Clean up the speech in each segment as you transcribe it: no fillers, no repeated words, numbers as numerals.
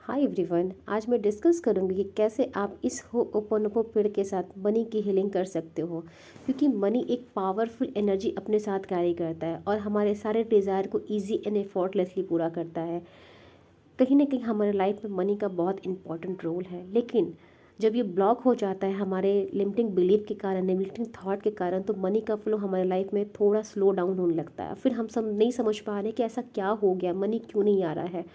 Hi everyone, आज मैं discuss करूंगी कि कैसे आप इस होओपोनोपो पेड़ के साथ मनी की हीलिंग कर सकते हो। क्योंकि मनी एक पावरफुल एनर्जी अपने साथ कैरी करता है और हमारे सारे डिज़ायर को इजी एंड एफर्टलेसली पूरा करता है। कहीं ना कहीं हमारे लाइफ में मनी का बहुत इंपॉर्टेंट रोल है, लेकिन जब ये ब्लॉक हो जाता है हमारे लिमिटिंग बिलीफ के कारण, लिमिटिंग थॉट के कारण, तो मनी का फ्लो हमारे लाइफ में थोड़ा स्लो डाउन होने लगता है। फिर हम सब नहीं समझ पा रहे कि ऐसा क्या हो गया, मनी क्यों नहीं आ रहा है।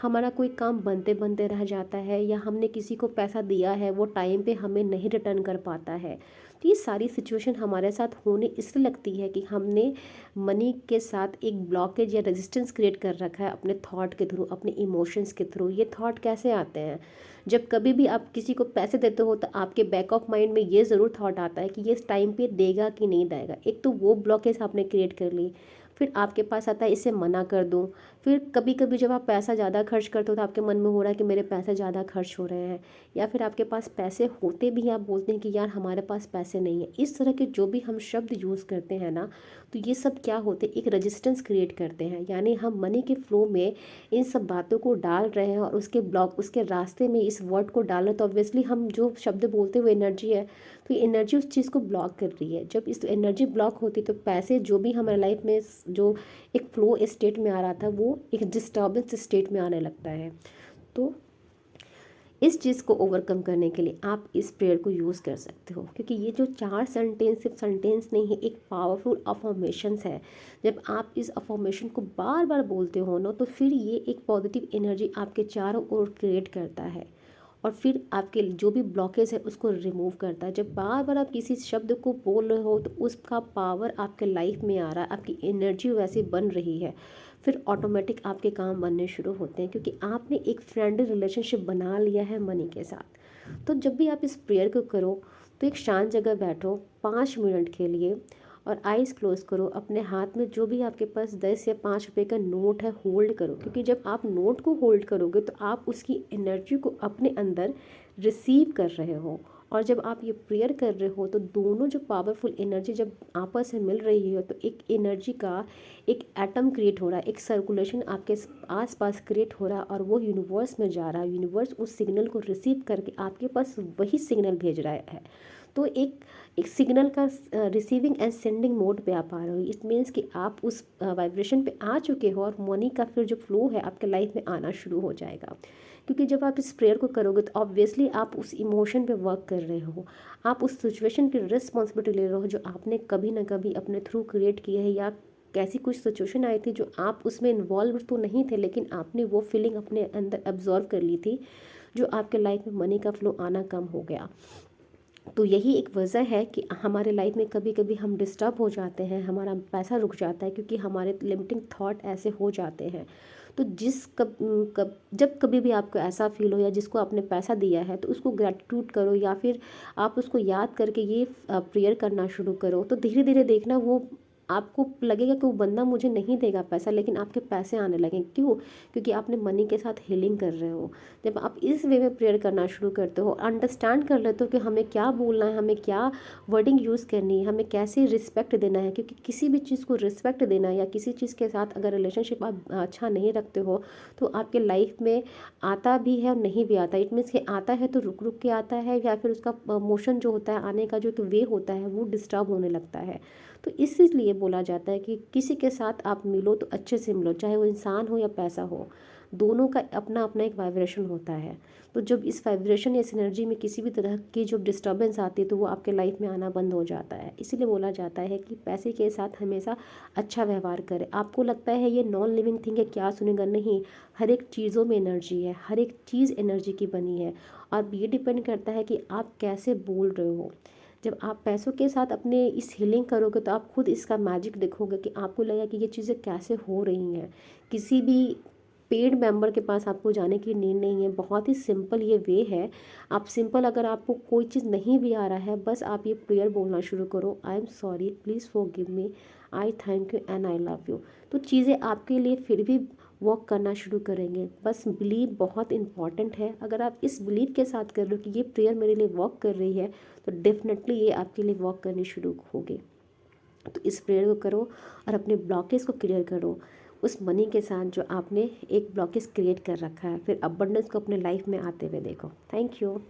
हमारा कोई काम बनते बनते रह जाता है, या हमने किसी को पैसा दिया है वो टाइम पे हमें नहीं रिटर्न कर पाता है। तो ये सारी सिचुएशन हमारे साथ होने इसलिए लगती है कि हमने मनी के साथ एक ब्लॉकेज या रेजिस्टेंस क्रिएट कर रखा है अपने थॉट के थ्रू, अपने इमोशंस के थ्रू। ये थॉट कैसे आते हैं? जब कभी भी आप किसी को पैसे देते हो तो आपके बैक ऑफ माइंड में ये ज़रूर थॉट आता है कि ये इस टाइम पे देगा कि नहीं देगा। एक तो वो ब्लॉकेज आपने क्रिएट कर ली। फिर आपके पास आता है इसे मना कर दूं। फिर कभी कभी जब आप पैसा ज़्यादा खर्च करते हो तो आपके मन में हो रहा है कि मेरे पैसे ज़्यादा खर्च हो रहे हैं। या फिर आपके पास पैसे होते भी हैं, आप बोलते हैं कि यार हमारे पास पैसे नहीं है। इस तरह के जो भी हम शब्द यूज़ करते हैं ना, तो ये सब क्या होते हैं, एक रेजिस्टेंस क्रिएट करते हैं। यानी हम मनी के फ्लो में इन सब बातों को डाल रहे हैं और उसके ब्लॉक, उसके रास्ते में इस वर्ड को डाल रहे हैं, तो ऑब्वियसली हम जो शब्द बोलते हुए एनर्जी है, तो ये एनर्जी उस चीज़ को ब्लॉक कर रही है। जब इस एनर्जी ब्लॉक होती तो पैसे जो भी हमारे लाइफ में जो एक फ्लो स्टेट में आ रहा था वो एक डिस्टर्बेंस स्टेट में आने लगता है। तो इस चीज़ को ओवरकम करने के लिए आप इस प्रेयर को यूज़ कर सकते हो, क्योंकि ये जो 4 सेंटेंस सिर्फ सेंटेंस नहीं है, एक पावरफुल अफर्मेशंस है। जब आप इस अफर्मेशन को बार बार बोलते हो ना, तो फिर ये एक पॉजिटिव एनर्जी आपके चारों ओर क्रिएट करता है और फिर आपके जो भी ब्लॉकेज है उसको रिमूव करता है। जब बार बार आप किसी शब्द को बोल रहे हो तो उसका पावर आपके लाइफ में आ रहा है, आपकी एनर्जी वैसे बन रही है। फिर ऑटोमेटिक आपके काम बनने शुरू होते हैं, क्योंकि आपने एक फ्रेंडली रिलेशनशिप बना लिया है मनी के साथ। तो जब भी आप इस प्रेयर को करो तो एक शांत जगह बैठो 5 मिनट के लिए और आइज़ क्लोज करो। अपने हाथ में जो भी आपके पास 10 या 5 रुपए का नोट है होल्ड करो, क्योंकि जब आप नोट को होल्ड करोगे तो आप उसकी एनर्जी को अपने अंदर रिसीव कर रहे हो। और जब आप ये प्रेयर कर रहे हो तो दोनों जो पावरफुल एनर्जी जब आपस में मिल रही है, तो एक एनर्जी का एक एटम क्रिएट हो रहा है, एक सर्कुलेशन आपके आसपास क्रिएट हो रहा है और वो यूनिवर्स में जा रहा है। यूनिवर्स उस सिग्नल को रिसीव करके आपके पास वही सिग्नल भेज रहा है। तो एक एक सिग्नल का रिसीविंग एंड सेंडिंग मोड पे आप आ रहे हो। इट मीन्स कि आप उस वाइब्रेशन पे आ चुके हो और मनी का फिर जो फ्लो है आपके लाइफ में आना शुरू हो जाएगा। क्योंकि जब आप इस प्रेयर को करोगे तो ऑब्वियसली आप उस इमोशन पे वर्क कर रहे हो, आप उस सिचुएशन की रिस्पॉन्सिबिलिटी ले रहे हो जो आपने कभी ना कभी अपने थ्रू क्रिएट की है, या कैसी कुछ सिचुएशन आई थी जो आप उसमें इन्वॉल्व तो नहीं थे, लेकिन आपने वो फीलिंग अपने अंदर एब्जॉर्व कर ली थी, जो आपके लाइफ में मनी का फ्लो आना कम हो गया। तो यही एक वजह है कि हमारे लाइफ में कभी कभी हम डिस्टर्ब हो जाते हैं, हमारा पैसा रुक जाता है, क्योंकि हमारे लिमिटिंग थॉट ऐसे हो जाते हैं। तो जिस जब कभी भी आपको ऐसा फील हो या जिसको आपने पैसा दिया है, तो उसको ग्रैटिट्यूड करो, या फिर आप उसको याद करके ये प्रेयर करना शुरू करो। तो धीरे धीरे देखना, वो आपको लगेगा कि वो बंदा मुझे नहीं देगा पैसा, लेकिन आपके पैसे आने लगेंगे। क्यों? क्योंकि आपने मनी के साथ हीलिंग कर रहे हो। जब आप इस वे में प्रेयर करना शुरू करते हो, अंडरस्टैंड कर लेते हो कि हमें क्या बोलना है, हमें क्या वर्डिंग यूज़ करनी है, हमें कैसे रिस्पेक्ट देना है। क्योंकि किसी भी चीज़ को रिस्पेक्ट देना, या किसी चीज़ के साथ अगर रिलेशनशिप आप अच्छा नहीं रखते हो, तो आपके लाइफ में आता भी है और नहीं भी आता। इट मीन्स कि आता है तो रुक रुक के आता है, या फिर उसका मोशन जो होता है, आने का जो एक वे होता है, वो डिस्टर्ब होने लगता है। तो इसीलिए बोला जाता है कि किसी के साथ आप मिलो तो अच्छे से मिलो, चाहे वो इंसान हो या पैसा हो, दोनों का अपना अपना एक वाइब्रेशन होता है। तो जब इस वाइब्रेशन या इस एनर्जी में किसी भी तरह की जो डिस्टर्बेंस आती है, तो वो आपके लाइफ में आना बंद हो जाता है। इसीलिए बोला जाता है कि पैसे के साथ हमेशा अच्छा व्यवहार करें। आपको लगता है ये नॉन लिविंग थिंग है, क्या सुनेगा? नहीं, हर एक चीज़ों में एनर्जी है, हर एक चीज़ एनर्जी की बनी है। और ये डिपेंड करता है कि आप कैसे बोल रहे हो। जब आप पैसों के साथ अपने इस हीलिंग करोगे तो आप खुद इसका मैजिक देखोगे कि आपको लगेगा कि ये चीज़ें कैसे हो रही हैं। किसी भी पेड मेंबर के पास आपको जाने की नीड नहीं है। बहुत ही सिंपल ये वे है। आप सिंपल, अगर आपको कोई चीज़ नहीं भी आ रहा है, बस आप ये प्रेयर बोलना शुरू करो, I am sorry, please forgive me, I thank you and I love you. तो चीज़ें आपके लिए फिर भी वर्क करना शुरू करेंगे। बस बिलीव बहुत इंपॉर्टेंट है। अगर आप इस बिलीव के साथ कर लो कि ये प्रेयर मेरे लिए वर्क कर रही है, तो डेफिनेटली ये आपके लिए वर्क करनी शुरू होगी। तो इस प्रेयर को करो और अपने ब्लॉकेज को क्लियर करो। उस मनी के साथ जो आपने एक ब्लॉकेज क्रिएट कर रखा है, फिर अबंडेंस को अपने लाइफ में आते हुए देखो। Thank you.